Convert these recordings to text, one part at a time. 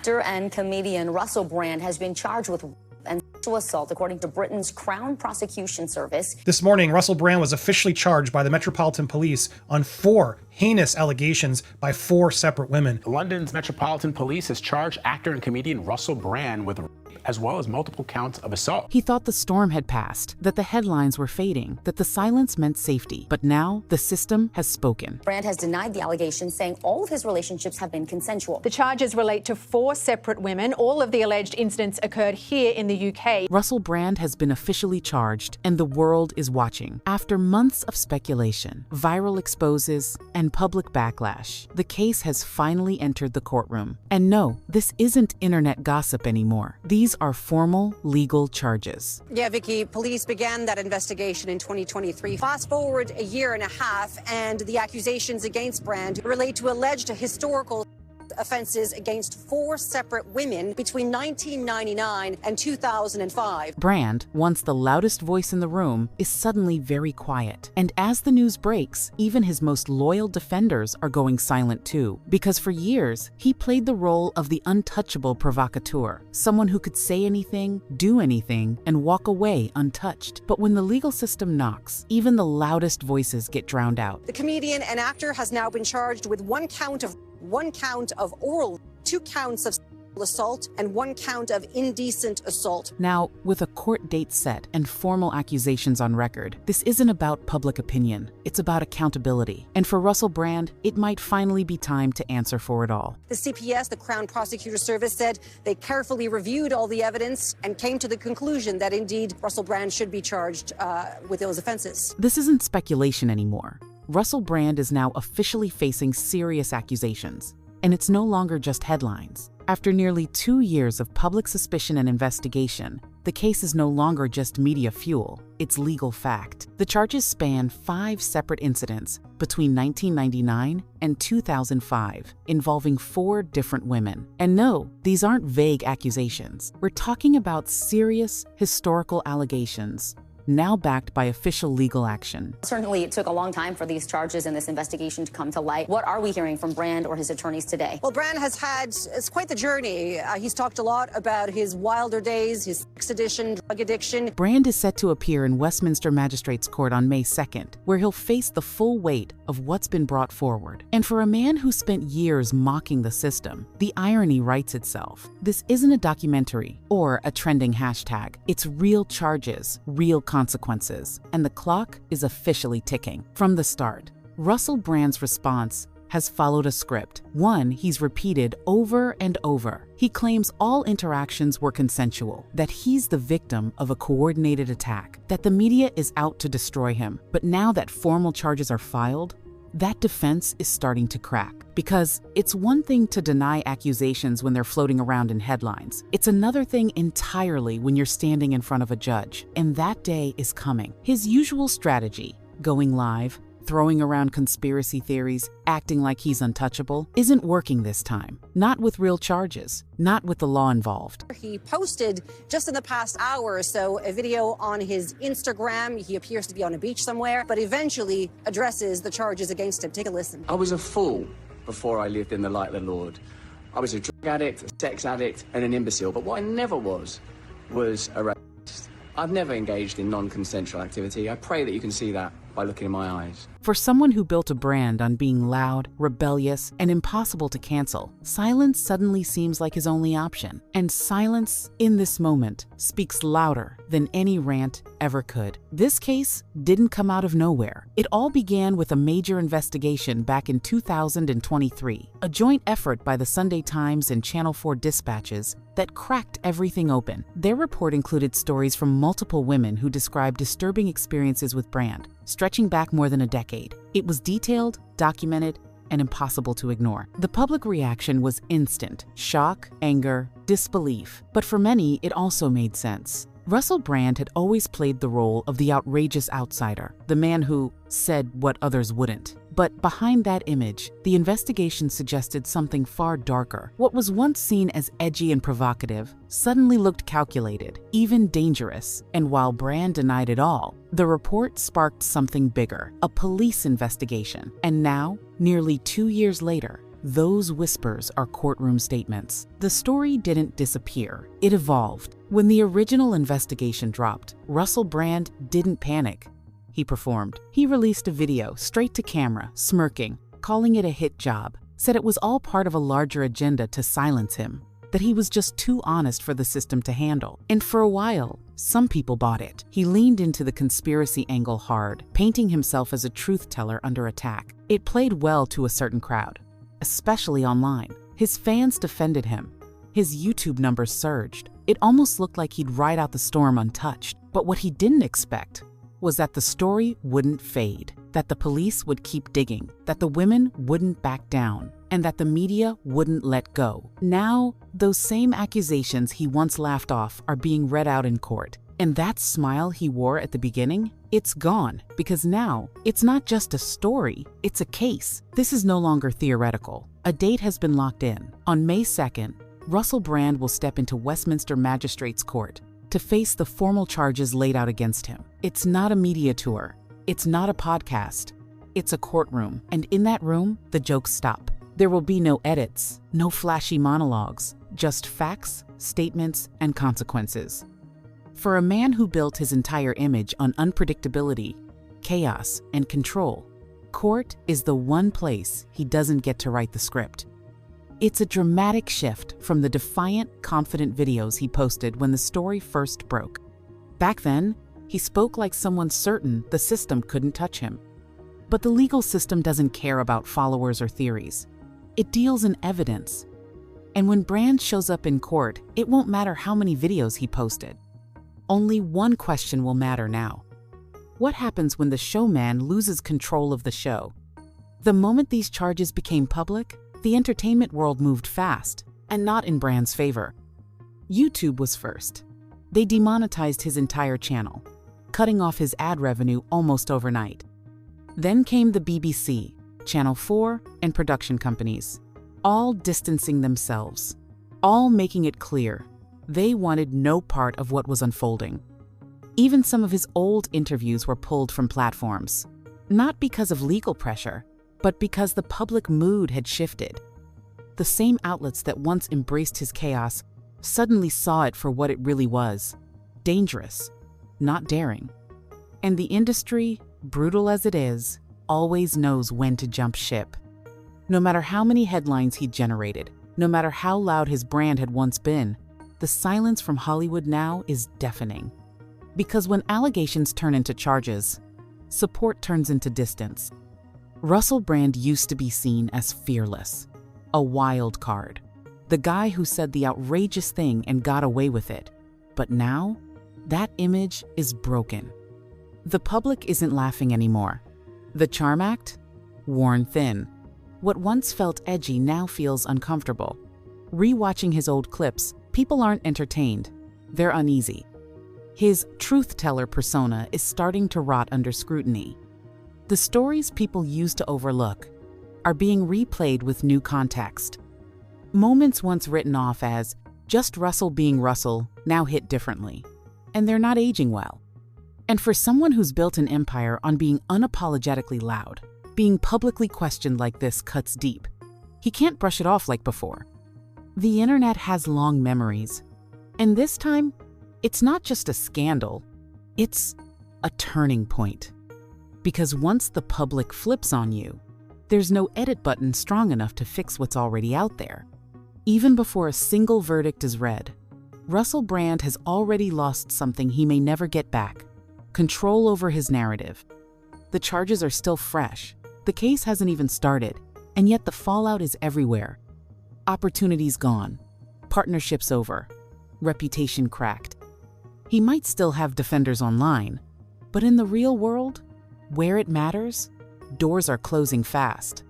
Actor and comedian Russell Brand has been charged with and sexual assault, according to Britain's Crown Prosecution Service. This morning, Russell Brand was officially charged by the Metropolitan Police on 4 heinous allegations by 4 separate women. London's Metropolitan Police has charged actor and comedian Russell Brand with rape, as well as multiple counts of assault. He thought the storm had passed, that the headlines were fading, that the silence meant safety. But now, the system has spoken. Brand has denied the allegations, saying all of his relationships have been consensual. The charges relate to 4 separate women. All of the alleged incidents occurred here in the UK. Russell Brand has been officially charged, and the world is watching. After months of speculation, viral exposes, and public backlash, the case has finally entered the courtroom. And no, this isn't internet gossip anymore. These are formal legal charges. Yeah, Vicky, police began that investigation in 2023. Fast forward a year and a half, and the accusations against Brand relate to alleged historical offenses against 4 separate women between 1999 and 2005. Brand, once the loudest voice in the room, is suddenly very quiet. And as the news breaks, even his most loyal defenders are going silent too. Because for years, he played the role of the untouchable provocateur, someone who could say anything, do anything, and walk away untouched. But when the legal system knocks, even the loudest voices get drowned out. The comedian and actor has now been charged with 1 count of oral, 2 counts of sexual assault, and 1 count of indecent assault. Now, with a court date set and formal accusations on record, this isn't about public opinion. It's about accountability. And for Russell Brand, it might finally be time to answer for it all. The CPS, the Crown Prosecutor Service, said they carefully reviewed all the evidence and came to the conclusion that indeed Russell Brand should be charged with those offenses. This isn't speculation anymore. Russell Brand is now officially facing serious accusations, and it's no longer just headlines. After nearly 2 years of public suspicion and investigation, the case is no longer just media fuel, it's legal fact. The charges span 5 separate incidents between 1999 and 2005, involving 4 different women. And no, these aren't vague accusations. We're talking about serious historical allegations, now backed by official legal action. Certainly, it took a long time for these charges and this investigation to come to light. What are we hearing from Brand or his attorneys today? Well, Brand has had, it's quite the journey. He's talked a lot about his wilder days, his sex addiction, drug addiction. Brand is set to appear in Westminster Magistrates Court on May 2nd, where he'll face the full weight of what's been brought forward. And for a man who spent years mocking the system, the irony writes itself. This isn't a documentary or a trending hashtag. It's real charges, real consequences, and the clock is officially ticking. From the start, Russell Brand's response has followed a script, one he's repeated over and over. He claims all interactions were consensual, that he's the victim of a coordinated attack, that the media is out to destroy him. But now that formal charges are filed, that defense is starting to crack. Because it's one thing to deny accusations when they're floating around in headlines. It's another thing entirely when you're standing in front of a judge. And that day is coming. His usual strategy, going live, throwing around conspiracy theories, acting like he's untouchable, isn't working this time. Not with real charges, not with the law involved. He posted just in the past hour or so a video on his Instagram. He appears to be on a beach somewhere, but eventually addresses the charges against him. Take a listen. I was a fool before I lived in the light of the Lord. I was a drug addict, a sex addict, and an imbecile. But what I never was a racist. I've never engaged in non-consensual activity. I pray that you can see that by looking in my eyes. For someone who built a brand on being loud, rebellious, and impossible to cancel, silence suddenly seems like his only option. And silence, in this moment, speaks louder than any rant ever could. This case didn't come out of nowhere. It all began with a major investigation back in 2023, a joint effort by the Sunday Times and Channel 4 dispatches that cracked everything open. Their report included stories from multiple women who described disturbing experiences with Brand, stretching back more than a decade. It was detailed, documented, and impossible to ignore. The public reaction was instant: shock, anger, disbelief. But for many, it also made sense. Russell Brand had always played the role of the outrageous outsider, the man who said what others wouldn't. But behind that image, the investigation suggested something far darker. What was once seen as edgy and provocative suddenly looked calculated, even dangerous. And while Brand denied it all, the report sparked something bigger, a police investigation. And now, nearly 2 years later, Those whispers are courtroom statements. The story didn't disappear, it evolved. When the original investigation dropped, Russell Brand didn't panic. He performed. He released a video straight to camera, smirking, calling it a hit job, said it was all part of a larger agenda to silence him, that he was just too honest for the system to handle. And for a while, some people bought it. He leaned into the conspiracy angle hard, painting himself as a truth teller under attack. It played well to a certain crowd, especially online. His fans defended him. His YouTube numbers surged. It almost looked like he'd ride out the storm untouched. But what he didn't expect was that the story wouldn't fade, that the police would keep digging, that the women wouldn't back down, and that the media wouldn't let go. Now, those same accusations he once laughed off are being read out in court. And that smile he wore at the beginning, it's gone, because now it's not just a story, it's a case. This is no longer theoretical. A date has been locked in. On May 2nd, Russell Brand will step into Westminster Magistrates Court to face the formal charges laid out against him. It's not a media tour. It's not a podcast. It's a courtroom. And in that room, the jokes stop. There will be no edits, no flashy monologues, just facts, statements, and consequences. For a man who built his entire image on unpredictability, chaos, and control, court is the one place he doesn't get to write the script. It's a dramatic shift from the defiant, confident videos he posted when the story first broke. Back then, he spoke like someone certain the system couldn't touch him. But the legal system doesn't care about followers or theories. It deals in evidence. And when Brand shows up in court, it won't matter how many videos he posted. Only one question will matter now. What happens when the showman loses control of the show? The moment these charges became public, the entertainment world moved fast, and not in Brand's favor. YouTube was first. They demonetized his entire channel, cutting off his ad revenue almost overnight. Then came the BBC, Channel 4, and production companies, all distancing themselves, all making it clear they wanted no part of what was unfolding. Even some of his old interviews were pulled from platforms, not because of legal pressure, but because the public mood had shifted. The same outlets that once embraced his chaos suddenly saw it for what it really was: dangerous, not daring. And the industry, brutal as it is, always knows when to jump ship. No matter how many headlines he generated, no matter how loud his brand had once been, the silence from Hollywood now is deafening. Because when allegations turn into charges, support turns into distance. Russell Brand used to be seen as fearless, a wild card, the guy who said the outrageous thing and got away with it. But now, that image is broken. The public isn't laughing anymore. The charm act? Worn thin. What once felt edgy now feels uncomfortable. Rewatching his old clips, people aren't entertained. They're uneasy. His truth-teller persona is starting to rot under scrutiny. The stories people used to overlook are being replayed with new context. Moments once written off as just Russell being Russell now hit differently, and they're not aging well. And for someone who's built an empire on being unapologetically loud, being publicly questioned like this cuts deep. He can't brush it off like before. The internet has long memories, and this time, it's not just a scandal, it's a turning point. Because once the public flips on you, there's no edit button strong enough to fix what's already out there. Even before a single verdict is read, Russell Brand has already lost something he may never get back: control over his narrative. The charges are still fresh, the case hasn't even started, and yet the fallout is everywhere. Opportunities gone, partnerships over, reputation cracked. He might still have defenders online, but in the real world, where it matters, doors are closing fast.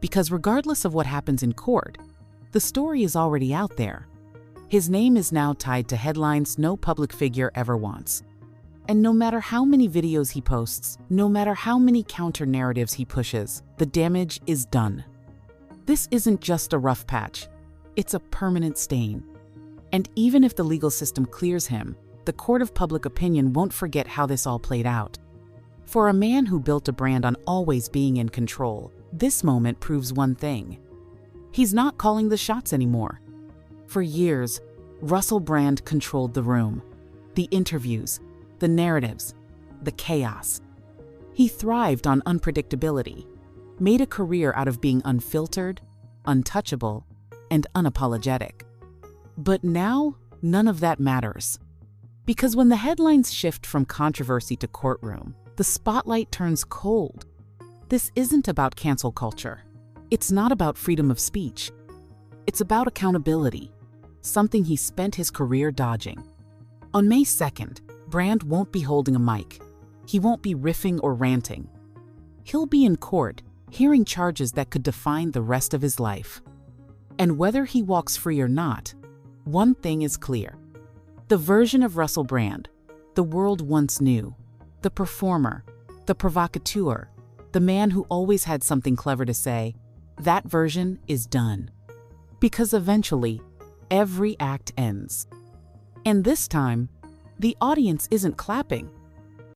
Because regardless of what happens in court, the story is already out there. His name is now tied to headlines no public figure ever wants. And no matter how many videos he posts, no matter how many counter-narratives he pushes, the damage is done. This isn't just a rough patch, it's a permanent stain. And even if the legal system clears him, the court of public opinion won't forget how this all played out. For a man who built a brand on always being in control, this moment proves one thing: He's not calling the shots anymore. For years, Russell Brand controlled the room, the interviews, the narratives, the chaos. He thrived on unpredictability, made a career out of being unfiltered, untouchable, and unapologetic. But now, none of that matters. Because when the headlines shift from controversy to courtroom, the spotlight turns cold. This isn't about cancel culture. It's not about freedom of speech. It's about accountability, something he spent his career dodging. On May 2nd, Brand won't be holding a mic. He won't be riffing or ranting. He'll be in court, hearing charges that could define the rest of his life. And whether he walks free or not, one thing is clear. The version of Russell Brand the world once knew, the performer, the provocateur, the man who always had something clever to say, that version is done. Because eventually, every act ends. And this time, the audience isn't clapping.